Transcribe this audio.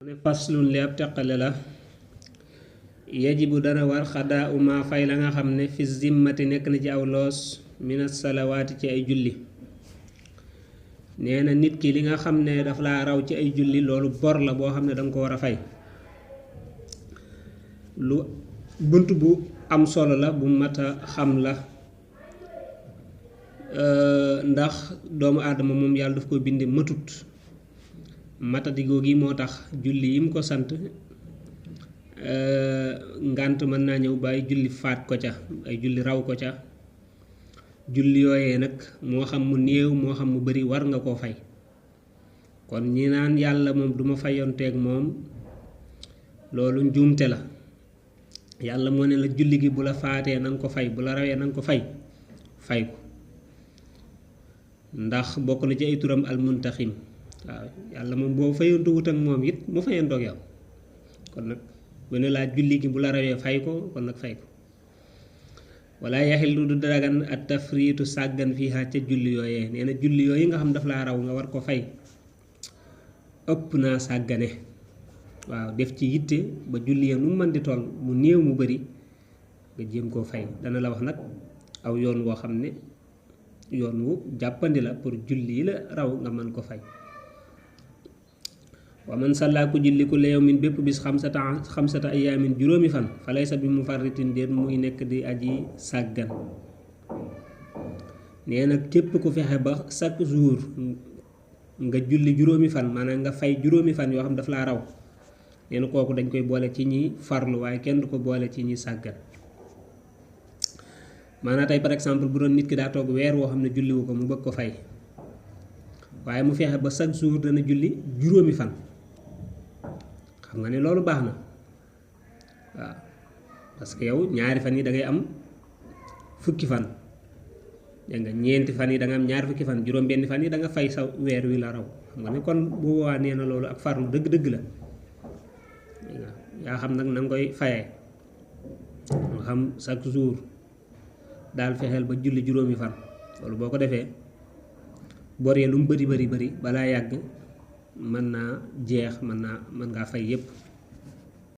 ne faslun li ab teqale la yajibu dana war xadaa uma fay la nga xam ne fi zimmati nekk na ci aw loos mina salawaati ci ay julli nee na nit ki li nga xam ne daf laa raw ci ay julli loolu bor la boo xam ne danga ko war a fay lu bunt bu am solo la bu mat a xam la ndax doomu aadama moom yàlla daf ko binde matut matadi googi moo tax julli yi mu ko sant ngànt mën naa ñëw bàyyi julli faat ko ca ay julli raw ko ca julli yooyee nag moo xam mu néew moo xam mu bari war nga koo fay kon ñi naan yàlla moom duma fayonteeg moom loolu njuumte la yàlla moo ne la julli gi bu la faatee na nga ko fay bu la rawee na nga ko fay ko ndax bokk na ci ay turam almuntaxim waaw yàlla moom boo fayantu wut ak moom it mu fayantoog yow kon nag bu ne laa julli gi bu la rawee fay ko kon nag fay ko wala yaxillu du dagan at tafriitu sàggan fiiha ca julli yooyee nee na julli yooyu nga xam daf laa raw nga war ko fay ëpp naa sàggane waaw def ci yitte ba julli ya nu mën di toll mu néew mu bari nga jéem koo fay dana la wax nag aw yoon woo xam ne yoon wu jàppandi la pour julli yi la raw nga mën ko fay wa man sàllaa ku julli ku yawmin bépp bis xamsata ayaamin juróomi fan fa laysa bi mufarritin déet muy nekk di aji sàggan nee na képp ku fexe ba chaque jour nga julli juróomi fan maanaam nga fay juróomi fan yoo xam daf laa raw nee na kooku dañ koy boole ci ñi farlu waaye kenn du ko boole ci ñi sàggan maanaam tey par exemple bu doon nit ki daa toog weer woo xam ne julliwu ko mu bëgg ko fay waaye mu fexe ba chaque jour dana julli juróomi fan xam nga ne loolu baax na waaw parce que yow ñaari fan yi da ngay am fukki fan dégg nga ñeenti fan yi da nga am ñaari fukki fan juróom benn fan yi da nga fay sa weer wi la raw xam nga ne kon bu boobaa nee na loolu ak farlu dëgg-dëgg la yaa xam nag na nga koy fayee nga xam chaque jour daal fexeel ba julli juróomi fan loolu boo ko defee bor yi lu mu bari balaa yàgg mën naa jeex mën ngaa fay yépp